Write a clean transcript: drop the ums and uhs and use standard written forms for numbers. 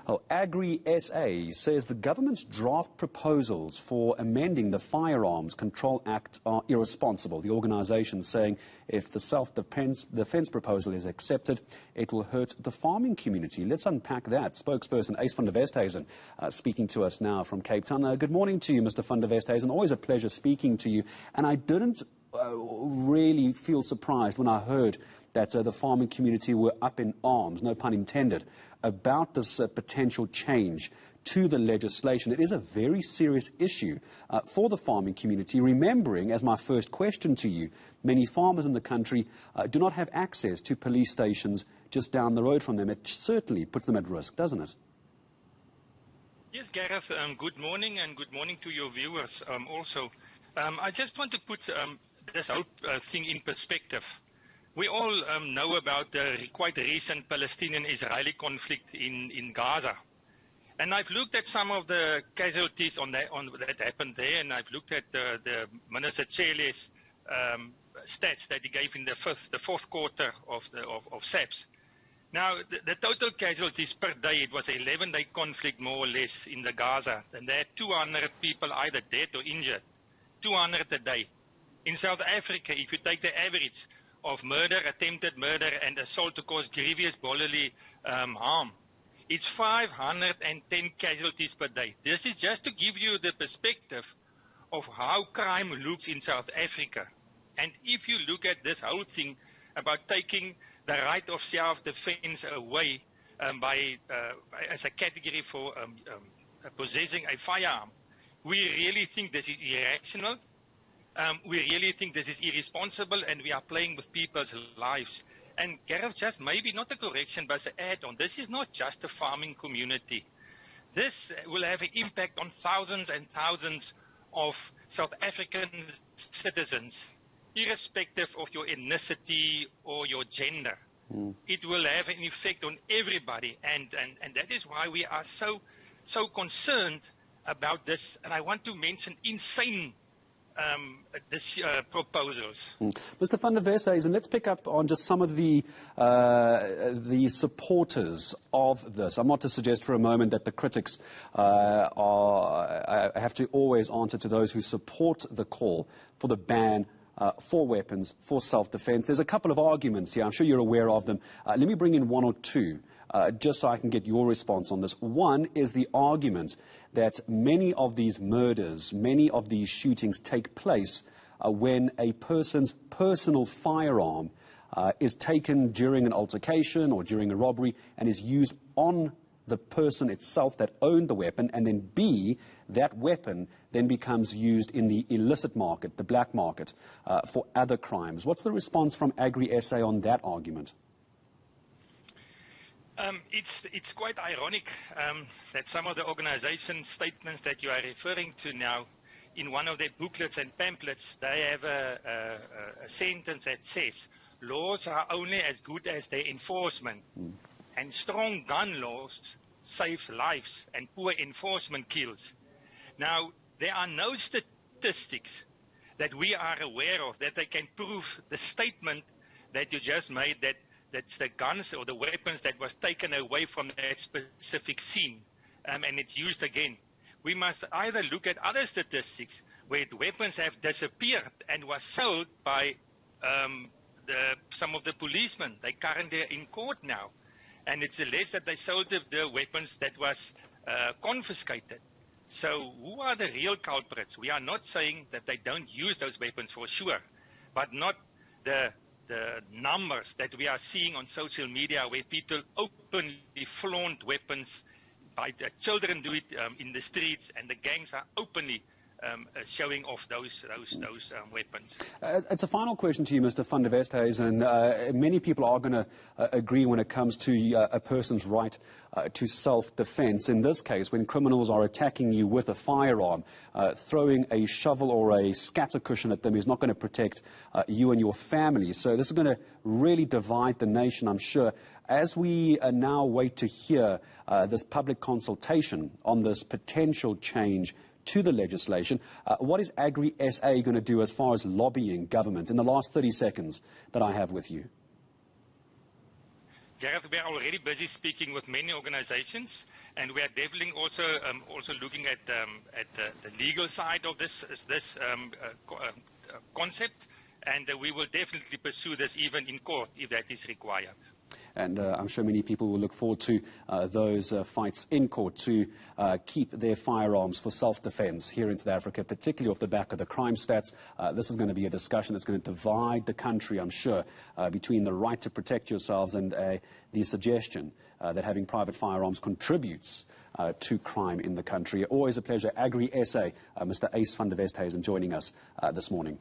Well, Agri SA says the government's draft proposals for amending the Firearms Control Act are irresponsible. The organisation saying if the self-defence proposal is accepted, it will hurt the farming community. Let's unpack that. Spokesperson Ace van der Westhuijzen speaking to us now from Cape Town. Good morning to you, Mr. van der Westhuijzen. Always a pleasure speaking to you. And I didn't really feel surprised when I heard that the farming community were up in arms, no pun intended, about this potential change to the legislation. It is a very serious issue for the farming community, remembering, as my first question to you, many farmers in the country do not have access to police stations just down the road from them. It certainly puts them at risk, doesn't it? Yes, Gareth, good morning, and good morning to your viewers also. I just want to put this whole thing in perspective. We all know about the quite recent Palestinian-Israeli conflict in Gaza. And I've looked at some of the casualties that happened there, and I've looked at the Minister Chele's stats that he gave in the fourth quarter of SAPS. Now, the total casualties per day, it was an 11-day conflict more or less in the Gaza, and there are 200 people either dead or injured, 200 a day. In South Africa, if you take the average of murder, attempted murder, and assault to cause grievous bodily harm, it's 510 casualties per day. This is just to give you the perspective of how crime looks in South Africa. And if you look at this whole thing about taking the right of self-defense away as a category for possessing a firearm, we really think this is irrational. We really think this is irresponsible, and we are playing with people's lives. And Gareth, just maybe not a correction, but an add-on. This is not just a farming community. This will have an impact on thousands and thousands of South African citizens, irrespective of your ethnicity or your gender. It will have an effect on everybody, and that is why we are so concerned about this. And I want to mention insane proposals. Mr. van der Westhuijzen, let's pick up on just some of the supporters of this. I'm not to suggest for a moment that the critics have to always answer to those who support the call for the ban for weapons, for self-defense. There's a couple of arguments here. I'm sure you're aware of them. Let me bring in one or two, just so I can get your response on this. One is the argument that many of these murders, many of these shootings take place when a person's personal firearm is taken during an altercation or during a robbery and is used on the person itself that owned the weapon, and then B, that weapon then becomes used in the illicit market, the black market, for other crimes. What's the response from Agri SA on that argument? It's quite ironic that some of the organization statements that you are referring to now, in one of their booklets and pamphlets, they have a sentence that says, laws are only as good as their enforcement. And strong gun laws save lives, and poor enforcement kills. Now, there are no statistics that we are aware of that they can prove the statement that you just made, that that's the guns or the weapons that was taken away from that specific scene, and it's used again. We must either look at other statistics where the weapons have disappeared and was sold by some of the policemen. They currently are in court now, and it's alleged that they sold the weapons that was confiscated. So who are the real culprits? We are not saying that they don't use those weapons for sure, but not the numbers that we are seeing on social media where people openly flaunt weapons. The children do it in the streets, and the gangs are openly showing off those weapons. It's a final question to you, Mr. van der Westhuijzen. Many people are going to agree when it comes to a person's right to self-defense. In this case, when criminals are attacking you with a firearm, throwing a shovel or a scatter cushion at them is not going to protect you and your family. So this is going to really divide the nation, I'm sure. As we now wait to hear this public consultation on this potential change to the legislation, what is Agri SA going to do as far as lobbying government in the last 30 seconds that I have with you? Gareth, we are already busy speaking with many organizations, and we are definitely also looking at the legal side of this concept, and we will definitely pursue this even in court if that is required. And I'm sure many people will look forward to those fights in court to keep their firearms for self-defense here in South Africa, particularly off the back of the crime stats. This is going to be a discussion that's going to divide the country, I'm sure, between the right to protect yourselves and the suggestion that having private firearms contributes to crime in the country. Always a pleasure. Agri SA, Mr. Ace van der Westhuijzen joining us this morning.